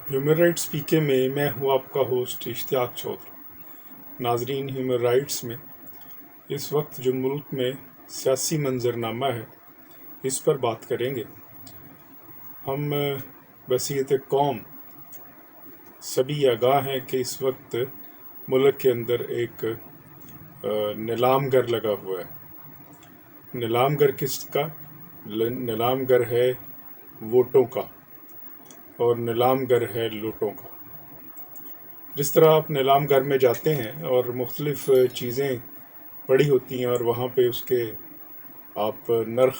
Human rights पीके में मैं हूँ आपका होस्ट इश्तियाक चौधरी। नाजरीन, ह्यूमन राइट्स में इस वक्त जो मुल्क में सियासी मंजरनामा है, इस पर बात करेंगे। हम बसीयत कौम सभी आगाह हैं कि इस वक्त मुल्क के अंदर एक नीलामगर लगा हुआ है। नीलामगर किसका? नीलामगर है वोटों का और नीलामगर है लूटों का। जिस तरह आप नीलामगर में जाते हैं और मुख्तलिफ़ चीज़ें पड़ी होती हैं और वहाँ पे उसके आप नर्ख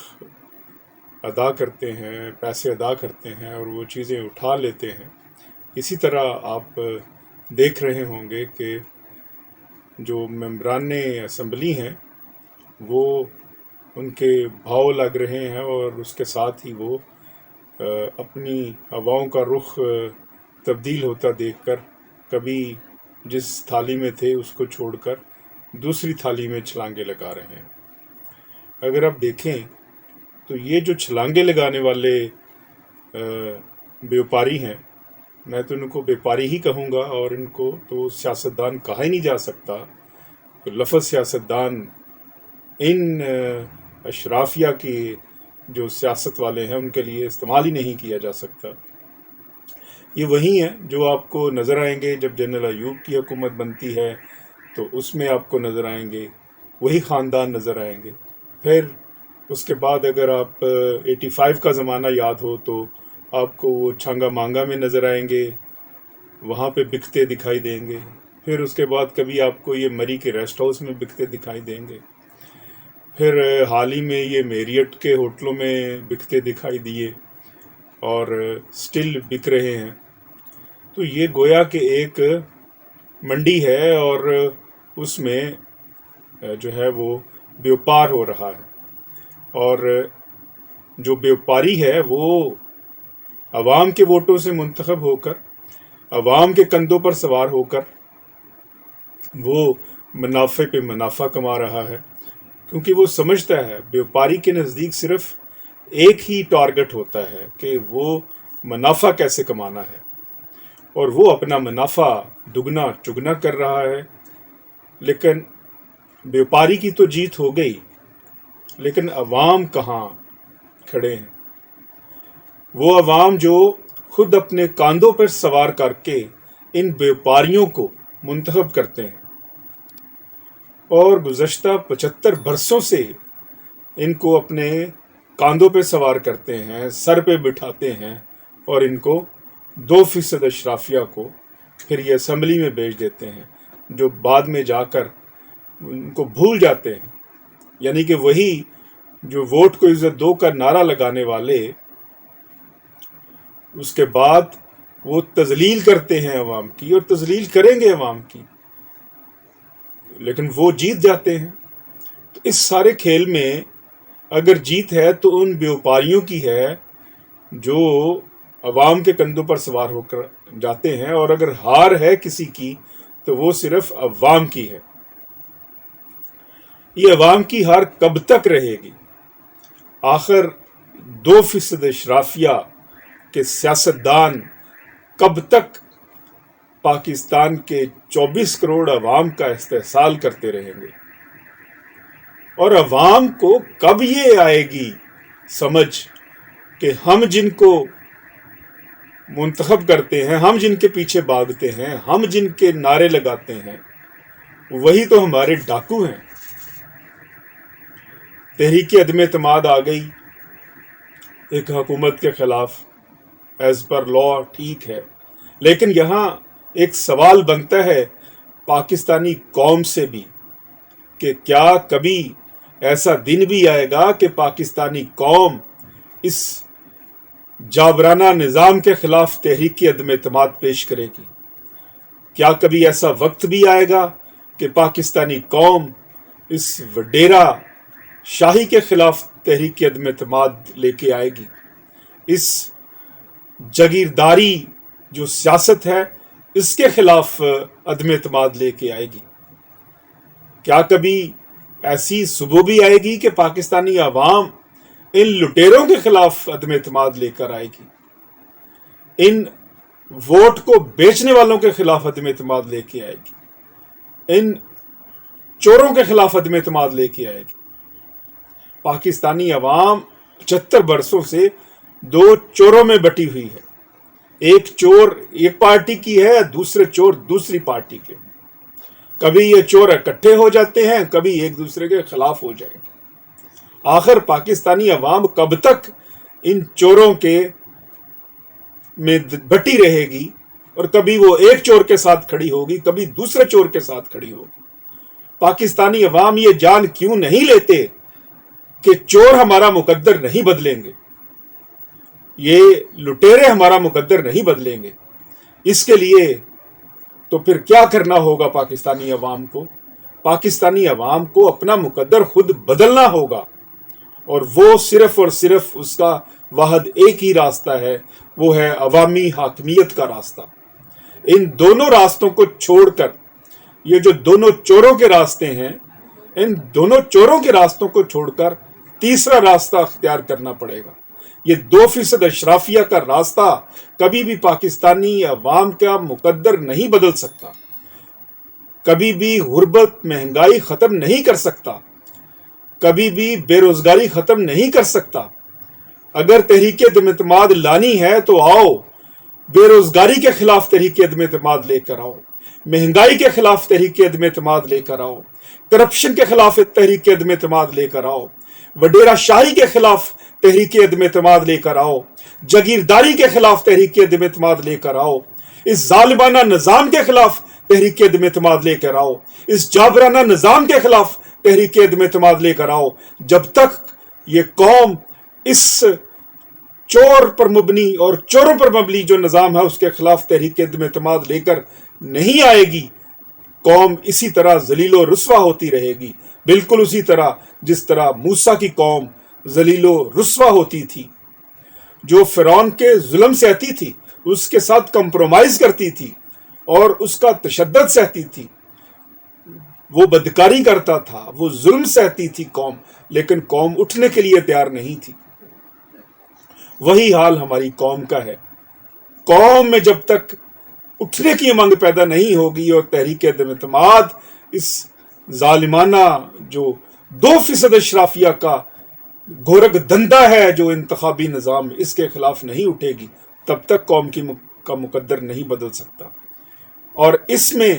अदा करते हैं, पैसे अदा करते हैं और वो चीज़ें उठा लेते हैं, इसी तरह आप देख रहे होंगे कि जो मेंबरान असम्बली हैं वो उनके भाव लग रहे हैं और उसके साथ ही वो अपनी हवाओं का रुख तब्दील होता देखकर कभी जिस थाली में थे उसको छोड़कर दूसरी थाली में छलांगे लगा रहे हैं। अगर आप देखें तो ये जो छलांगे लगाने वाले व्यापारी हैं, मैं तो इनको व्यापारी ही कहूँगा और इनको तो सियासतदान कहा ही नहीं जा सकता। तो लफ्ज़ सियासतदान इन अशराफिया की जो सियासत वाले हैं उनके लिए इस्तेमाल ही नहीं किया जा सकता। ये वही हैं जो आपको नज़र आएंगे जब जनरल अयूब की हुकूमत बनती है तो उसमें आपको नज़र आएंगे, वही ख़ानदान नज़र आएंगे। फिर उसके बाद अगर आप 85 का ज़माना याद हो तो आपको वो छांगा मांगा में नज़र आएंगे, वहाँ पे बिकते दिखाई देंगे। फिर उसके बाद कभी आपको ये मरी के रेस्ट हाउस में बिकते दिखाई देंगे। फिर हाल ही में ये मेरियट के होटलों में बिकते दिखाई दिए और स्टिल बिक रहे हैं। तो ये गोया कि एक मंडी है और उसमें जो है वो व्यापार हो रहा है और जो व्यापारी है वो अवाम के वोटों से मुंतखब होकर, अवाम के कंधों पर सवार होकर वो मुनाफे पे मुनाफा कमा रहा है, क्योंकि वो समझता है व्यापारी के नज़दीक सिर्फ एक ही टारगेट होता है कि वो मुनाफा कैसे कमाना है और वो अपना मुनाफा दुगना चुगना कर रहा है। लेकिन व्यापारी की तो जीत हो गई, लेकिन अवाम कहाँ खड़े हैं? वो अवाम जो खुद अपने कांधों पर सवार करके इन व्यापारियों को मुंतखब करते हैं और गुज़श्ता 75 बरसों से इनको अपने कांधों पे सवार करते हैं, सर पे बिठाते हैं और इनको 2% अशराफिया को फिर ये असम्बली में भेज देते हैं, जो बाद में जाकर उनको भूल जाते हैं। यानी कि वही जो वोट को इज्जत दो का नारा लगाने वाले, उसके बाद वो तजलील करते हैं अवाम की और तजलील करेंगे अवाम की, लेकिन वो जीत जाते हैं। तो इस सारे खेल में अगर जीत है तो उन व्यापारियों की है जो अवाम के कंधों पर सवार होकर जाते हैं, और अगर हार है किसी की तो वो सिर्फ अवाम की है। ये अवाम की हार कब तक रहेगी? आखिर 2% अशराफिया के सियासतदान कब तक पाकिस्तान के 24 करोड़ अवाम का इस्तेहसाल करते रहेंगे? और अवाम को कब ये आएगी समझ कि हम जिनको मुंतखब करते हैं, हम जिनके पीछे भागते हैं, हम जिनके नारे लगाते हैं, वही तो हमारे डाकू हैं। तहरीक अदम एतमाद आ गई एक हुकूमत के खिलाफ, एज पर लॉ ठीक है, लेकिन यहाँ एक सवाल बनता है पाकिस्तानी कौम से भी कि क्या कभी ऐसा दिन भी आएगा कि पाकिस्तानी कौम इस जाबराना निज़ाम के खिलाफ तहरीक अदम एतमाद पेश करेगी? क्या कभी ऐसा वक्त भी आएगा कि पाकिस्तानी कौम इस वडेरा शाही के खिलाफ तहरीक अदम एतमाद लेके आएगी? इस जागीरदारी जो सियासत है इसके खिलाफ अदम एतमाद लेके आएगी? क्या कभी ऐसी सुबह भी आएगी कि पाकिस्तानी अवाम इन लुटेरों के खिलाफ अदम एतमाद लेकर आएगी? इन ووٹ کو بیچنے والوں کے خلاف عدم اعتماد لے کے آئے گی، ان چوروں کے خلاف عدم اعتماد لے کے آئے گی۔ پاکستانی عوام 75 برسوں سے دو چوروں میں بٹی ہوئی ہے، ایک چور ایک پارٹی کی ہے، دوسرے چور دوسری پارٹی کے۔ کبھی یہ چور اکٹھے ہو جاتے ہیں، کبھی ایک دوسرے کے خلاف ہو جائیں گے۔ آخر پاکستانی عوام کب تک ان چوروں کے میں بٹی رہے گی، اور کبھی وہ ایک چور کے ساتھ کھڑی ہوگی، کبھی دوسرے چور کے ساتھ کھڑی ہوگی۔ پاکستانی عوام یہ جان کیوں نہیں لیتے کہ چور ہمارا مقدر نہیں بدلیں گے، یہ لٹیرے ہمارا مقدر نہیں بدلیں گے؟ اس کے لیے تو پھر کیا کرنا ہوگا پاکستانی عوام کو؟ پاکستانی عوام کو اپنا مقدر خود بدلنا ہوگا، اور وہ صرف اور صرف اس کا واحد ایک ہی راستہ ہے، وہ ہے عوامی حاکمیت کا راستہ۔ ان دونوں راستوں کو چھوڑ کر، یہ جو دونوں چوروں کے راستے ہیں، ان دونوں چوروں کے راستوں کو چھوڑ کر تیسرا راستہ اختیار کرنا پڑے گا۔ یہ 2% اشرافیہ کا راستہ کبھی بھی پاکستانی عوام کا مقدر نہیں بدل سکتا، کبھی بھی غربت مہنگائی ختم نہیں کر سکتا، کبھی بھی بے روزگاری ختم نہیں کر سکتا۔ اگر تحریک عدم اعتماد لانی ہے تو آؤ، بے روزگاری کے خلاف تحریک عدم اعتماد لے کر آؤ، مہنگائی کے خلاف تحریک عدم اعتماد لے کر آؤ، کرپشن کے خلاف تحریک عدم اعتماد لے کر آؤ، وڈیرا شاہی کے خلاف تحریک عدم اعتماد لے کر آؤ، جاگیرداری کے خلاف تحریک عدم اعتماد لے کر آؤ، اس ظالمانہ نظام کے خلاف تحریک عدم اعتماد لے کر آؤ، اس جابرانہ نظام کے خلاف تحریک عدم اعتماد لے کر آؤ۔ جب تک یہ قوم اس چور پر مبنی اور چوروں پر مبنی جو نظام ہے اس کے خلاف تحریک عدم اعتماد لے کر نہیں آئے گی، قوم اسی طرح ذلیل و رسوا ہوتی رہے گی، بالکل اسی طرح جس طرح موسیٰ کی قوم ذلیل و رسوا ہوتی تھی، جو فرعون کے ظلم سہتی تھی، اس کے ساتھ کمپرومائز کرتی تھی اور اس کا تشدد سہتی تھی، وہ بدکاری کرتا تھا، وہ ظلم سہتی تھی قوم، لیکن قوم اٹھنے کے لیے تیار نہیں تھی۔ وہی حال ہماری قوم کا ہے۔ قوم میں جب تک اٹھنے کی امنگ پیدا نہیں ہوگی اور تحریک عدم اعتماد اس ظالمانہ جو 2% اشرافیہ کا گورک دندہ ہے جو انتخابی نظام، اس کے خلاف نہیں اٹھے گی، تب تک قوم کا مقدر نہیں بدل سکتا۔ اور اس میں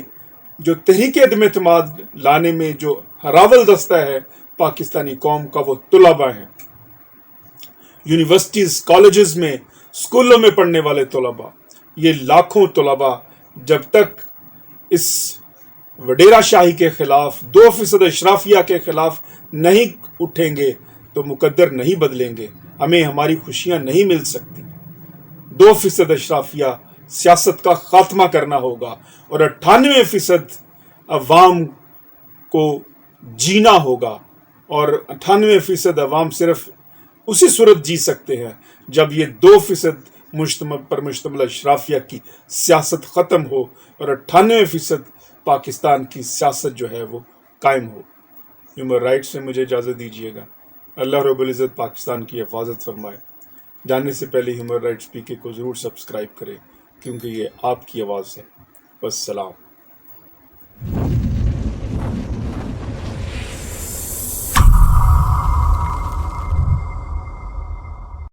جو تحریک عدم اعتماد لانے میں جو ہراول دستہ ہے پاکستانی قوم کا، وہ طلباء ہیں۔ یونیورسٹیز، کالجز میں، اسکولوں میں پڑھنے والے طلباء، یہ لاکھوں طلباء جب تک اس وڈیرا شاہی کے خلاف، 2% اشرافیہ کے خلاف نہیں اٹھیں گے تو مقدر نہیں بدلیں گے، ہمیں ہماری خوشیاں نہیں مل سکتی۔ 2% اشرافیہ سیاست کا خاتمہ کرنا ہوگا، اور 98% عوام کو جینا ہوگا، اور 98% عوام صرف اسی صورت جی سکتے ہیں جب یہ 2% پر مشتمل اشرافیہ کی سیاست ختم ہو اور 98% پاکستان کی سیاست جو ہے وہ قائم ہو۔ ہیومن رائٹس سے مجھے اجازت دیجیے گا۔ اللہ رب العزت پاکستان کی حفاظت فرمائے۔ جاننے سے پہلے ہیومن رائٹس PK کو ضرور سبسکرائب کریں، کیونکہ یہ آپ کی آواز ہے۔ والسلام۔